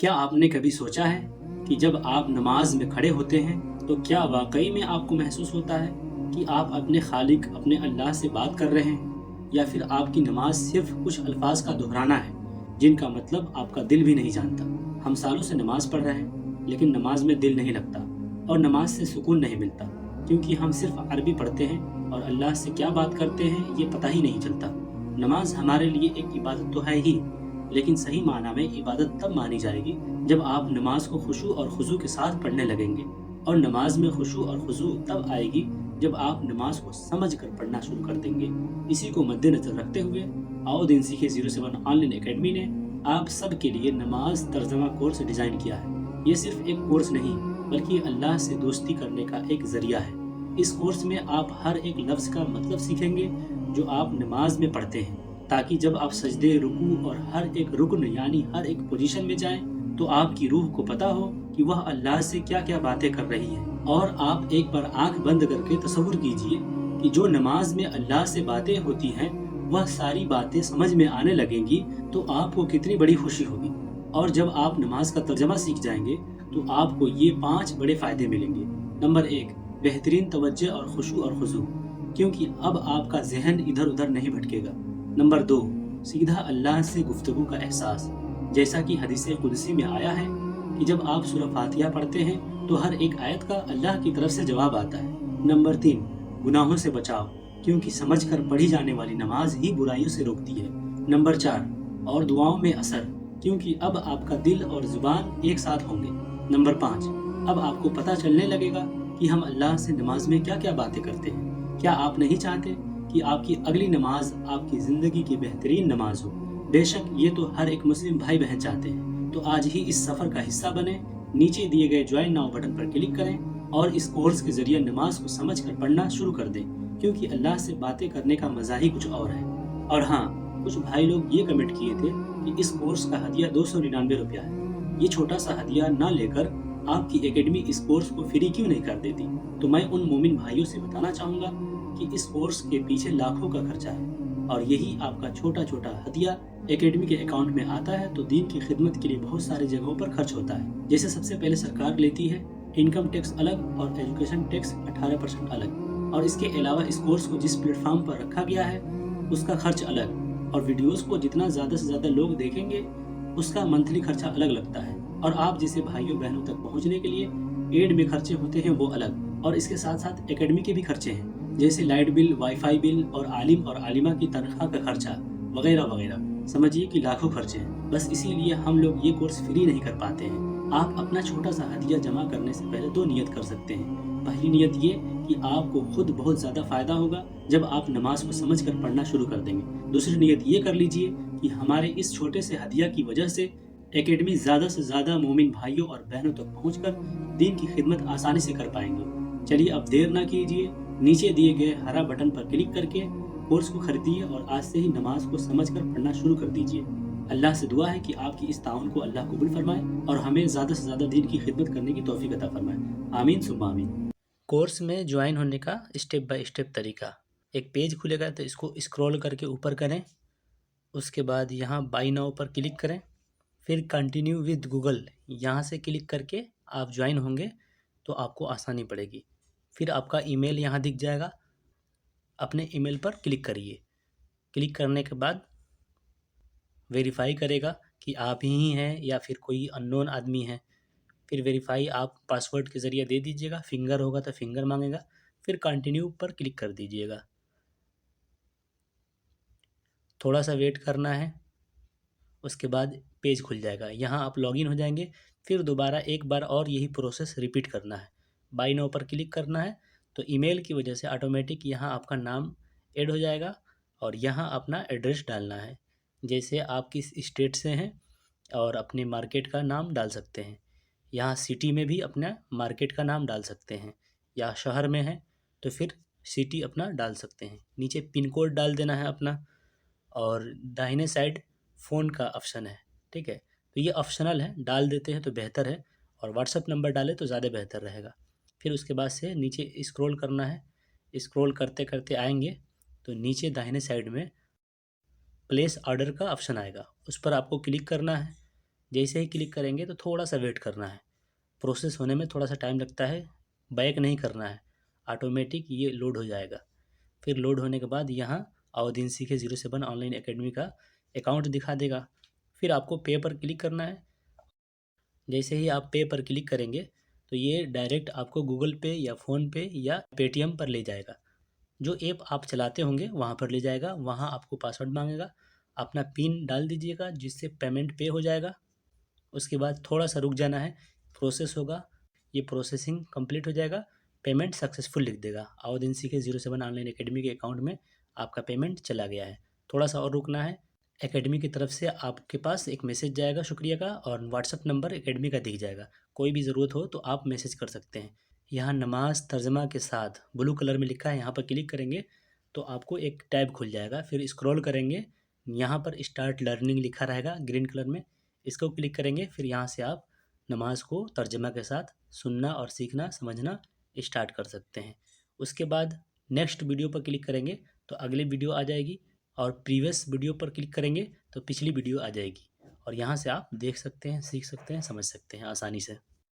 کیا آپ نے کبھی سوچا ہے کہ جب آپ نماز میں کھڑے ہوتے ہیں تو کیا واقعی میں آپ کو محسوس ہوتا ہے کہ آپ اپنے خالق اپنے اللہ سے بات کر رہے ہیں، یا پھر آپ کی نماز صرف کچھ الفاظ کا دہرانا ہے جن کا مطلب آپ کا دل بھی نہیں جانتا؟ ہم سالوں سے نماز پڑھ رہے ہیں لیکن نماز میں دل نہیں لگتا اور نماز سے سکون نہیں ملتا، کیونکہ ہم صرف عربی پڑھتے ہیں اور اللہ سے کیا بات کرتے ہیں یہ پتہ ہی نہیں چلتا۔ نماز ہمارے لیے ایک عبادت تو ہے ہی، لیکن صحیح معنی میں عبادت تب مانی جائے گی جب آپ نماز کو خشوع اور خضوع کے ساتھ پڑھنے لگیں گے، اور نماز میں خشوع اور خضوع تب آئے گی جب آپ نماز کو سمجھ کر پڑھنا شروع کر دیں گے۔ اسی کو مد نظر رکھتے ہوئے آؤ دین سیکھے 07 آن لائن اکیڈمی نے آپ سب کے لیے نماز ترجمہ کورس ڈیزائن کیا ہے۔ یہ صرف ایک کورس نہیں بلکہ اللہ سے دوستی کرنے کا ایک ذریعہ ہے۔ اس کورس میں آپ ہر ایک لفظ کا مطلب سیکھیں گے جو آپ نماز میں پڑھتے ہیں، تاکہ جب آپ سجدے، رکوع اور ہر ایک رکن یعنی ہر ایک پوزیشن میں جائیں تو آپ کی روح کو پتہ ہو کہ وہ اللہ سے کیا کیا باتیں کر رہی ہے۔ اور آپ ایک بار آنکھ بند کر کے تصور کیجئے کہ جو نماز میں اللہ سے باتیں ہوتی ہیں وہ ساری باتیں سمجھ میں آنے لگیں گی تو آپ کو کتنی بڑی خوشی ہوگی۔ اور جب آپ نماز کا ترجمہ سیکھ جائیں گے تو آپ کو یہ 5 بڑے فائدے ملیں گے۔ نمبر 1، بہترین توجہ اور خشوع اور خضوع، کیونکہ اب آپ کا ذہن ادھر ادھر نہیں بھٹکے گا۔ نمبر 2، سیدھا اللہ سے گفتگو کا احساس، جیسا کہ حدیث قدسی میں آیا ہے کہ جب آپ سورہ فاتحہ پڑھتے ہیں تو ہر ایک آیت کا اللہ کی طرف سے جواب آتا ہے۔ نمبر 3، گناہوں سے بچاؤ، کیونکہ سمجھ کر پڑھی جانے والی نماز ہی برائیوں سے روکتی ہے۔ نمبر 4، اور دعاؤں میں اثر، کیونکہ اب آپ کا دل اور زبان ایک ساتھ ہوں گے۔ نمبر 5، اب آپ کو پتہ چلنے لگے گا کہ ہم اللہ سے نماز میں کیا کیا باتیں کرتے ہیں۔ کیا آپ نہیں چاہتے کہ آپ کی اگلی نماز آپ کی زندگی کی بہترین نماز ہو؟ بے شک یہ تو ہر ایک مسلم بھائی بہن چاہتے ہیں۔ تو آج ہی اس سفر کا حصہ بنیں، نیچے دیے گئے جوائن ناؤ بٹن پر کلک کریں اور اس کورس کے ذریعے نماز کو سمجھ کر پڑھنا شروع کر دیں، کیونکہ اللہ سے باتیں کرنے کا مزہ ہی کچھ اور ہے۔ اور ہاں، کچھ بھائی لوگ یہ کمنٹ کیے تھے کہ اس کورس کا ہدیہ 299 روپیہ ہے۔ یہ چھوٹا سا ہدیہ نہ لے کر آپ کی اکیڈمی اس کورس کو فری کیوں نہیں کر دیتی؟ تو میں ان مومن بھائیوں سے بتانا چاہوں گا کہ اس کورس کے پیچھے لاکھوں کا خرچہ ہے، اور یہی آپ کا چھوٹا چھوٹا ہدیہ اکیڈمی کے اکاؤنٹ میں آتا ہے تو دین کی خدمت کے لیے بہت ساری جگہوں پر خرچ ہوتا ہے۔ جیسے سب سے پہلے سرکار لیتی ہے انکم ٹیکس الگ اور ایجوکیشن ٹیکس 18% الگ، اور اس کے علاوہ اس کورس کو جس پلیٹ فارم پر رکھا گیا ہے اس کا خرچ الگ، اور ویڈیوز کو جتنا زیادہ سے زیادہ لوگ دیکھیں گے اس کا منتھلی خرچہ الگ لگتا ہے، اور آپ جیسے بھائیوں بہنوں تک پہنچنے کے لیے ایڈ میں خرچے ہوتے ہیں وہ الگ، اور اس کے ساتھ ساتھ اکیڈمی کے بھی خرچے ہیں، جیسے لائٹ بل، وائی فائی بل، اور عالم اور عالمہ کی تنخواہ کا خرچہ وغیرہ وغیرہ۔ سمجھیے کہ لاکھوں خرچے ہیں، بس اسی لیے ہم لوگ یہ کورس فری نہیں کر پاتے ہیں۔ آپ اپنا چھوٹا سا ہدیہ جمع کرنے سے پہلے 2 نیت کر سکتے ہیں۔ پہلی نیت یہ کہ آپ کو خود بہت زیادہ فائدہ ہوگا جب آپ نماز کو سمجھ کر پڑھنا شروع کر دیں گے۔ دوسری نیت یہ کر لیجئے کہ ہمارے اس چھوٹے سے ہدیہ کی وجہ سے اکیڈمی زیادہ سے زیادہ مومن بھائیوں اور بہنوں تک پہنچ کر دین کی خدمت آسانی سے کر پائیں گے۔ چلیے اب دیر نہ کیجیے، نیچے دیے گئے ہرا بٹن پر کلک کر کے کورس کو خریدیے اور آج سے ہی نماز کو سمجھ کر پڑھنا شروع کر دیجیے۔ اللہ سے دعا ہے کہ آپ کی اس تعاون کو اللہ قبول فرمائے اور ہمیں زیادہ سے زیادہ دین کی خدمت کرنے کی توفیق عطا فرمائے۔ آمین ثم آمین۔ کورس میں جوائن ہونے کا اسٹیپ بائی اسٹیپ طریقہ، ایک پیج کھلے گا تو اس کو اسکرول کر کے اوپر کریں، اس کے بعد یہاں بائی ناؤ پر کلک کریں، پھر کنٹینیو ود گوگل یہاں سے کلک کر کے آپ جوائن ہوں گے تو آپ کو آسانی پڑے گی۔ پھر آپ کا ای میل یہاں دکھ جائے گا، اپنے ای میل پر کلک کریے۔ کلک کرنے کے بعد ویریفائی کرے گا کہ آپ ہی ہیں یا پھر کوئی ان نون آدمی ہے، پھر ویریفائی آپ پاسورڈ کے ذریعے دے دیجیے گا، فنگر ہوگا تو فنگر مانگے گا، پھر کنٹینیو پر کلک کر دیجیے گا۔ تھوڑا سا ویٹ کرنا ہے، اس کے بعد پیج کھل جائے گا، یہاں آپ لاگ ان ہو جائیں گے۔ پھر دوبارہ ایک بار اور یہی پروسیس ریپیٹ کرنا ہے، بائی ناؤ پر کلک کرنا ہے تو ای میل کی وجہ سے آٹومیٹک یہاں آپ کا نام ایڈ ہو جائے گا اور یہاں اپنا ایڈریس ڈالنا ہے، جیسے آپ کس اسٹیٹ سے ہیں اور اپنے مارکیٹ کا نام ڈال سکتے ہیں۔ یہاں سٹی میں بھی اپنا مارکیٹ کا نام ڈال سکتے ہیں، یا شہر میں ہیں تو پھر سٹی اپنا ڈال سکتے ہیں۔ نیچے پن کوڈ ڈال دینا ہے اپنا، اور داہنے سائڈ فون کا آپشن ہے، ٹھیک ہے، تو یہ آپشنل ہے، ڈال دیتے ہیں تو بہتر ہے، اور واٹس ایپ نمبر ڈالے تو زیادہ بہتر رہے گا۔ پھر اس کے بعد سے نیچے اسکرول کرنا ہے، اسکرول کرتے کرتے آئیں گے تو نیچے داہنے سائڈ میں پلیس آرڈر کا آپشن آئے گا، اس پر آپ کو کلک کرنا ہے۔ جیسے ہی کلک کریں گے تو تھوڑا سا ویٹ کرنا ہے، پروسیس ہونے میں تھوڑا سا ٹائم لگتا ہے، بیک نہیں کرنا ہے، آٹومیٹک یہ لوڈ ہو جائے گا۔ پھر لوڈ ہونے کے بعد یہاں آؤدین سیکھے 07 آن لائن اکیڈمی کا اکاؤنٹ دکھا دے گا۔ پھر آپ کو پے پر کلک کرنا ہے۔ جیسے ہی آپ پے پر کلک کریں گے تو یہ ڈائریکٹ آپ کو گوگل پے یا فون پے یا پے ٹی ایم پر لے جائے گا۔ جو ایپ آپ چلاتے ہوں گے وہاں پر لے جائے گا، وہاں آپ کو پاسورڈ مانگے گا، اپنا پن ڈال دیجیے گا جس سے پیمنٹ پے ہو جائے گا۔ اس کے بعد تھوڑا سا رک جانا ہے، پروسیس ہوگا، یہ پروسیسنگ کمپلیٹ ہو جائے گا، پیمنٹ سکسیزفل لکھ دے گا۔ آؤدین سیکھے 07 آن لائن اکیڈمی کے اکاؤنٹ میں آپ کا پیمنٹ چلا گیا ہے۔ تھوڑا سا اور رکنا ہے، اکیڈمی کی طرف سے آپ کے پاس ایک میسج جائے گا شکریہ کا، اور واٹس ایپ نمبر اکیڈمی کا دکھ جائے گا۔ کوئی بھی ضرورت ہو تو آپ میسج کر سکتے ہیں۔ یہاں نماز ترجمہ کے ساتھ بلو کلر میں لکھا ہے، یہاں پر کلک کریں گے تو آپ کو ایک ٹیب کھل جائے گا۔ پھر اسکرول کریں گے، یہاں پر اسٹارٹ لرننگ لکھا رہے گا گرین کلر میں، اس کو کلک کریں گے۔ پھر یہاں سے آپ نماز کو ترجمہ کے ساتھ سننا اور سیکھنا سمجھنا اسٹارٹ کر سکتے ہیں۔ اس کے بعد نیکسٹ ویڈیو پر کلک کریں گے تو اگلی ویڈیو آ جائے گی، اور پریویس ویڈیو پر کلک کریں گے تو پچھلی ویڈیو آ جائے گی، اور یہاں سے آپ دیکھ سکتے ہیں، سیکھ سکتے ہیں، سمجھ سکتے ہیں آسانی سے۔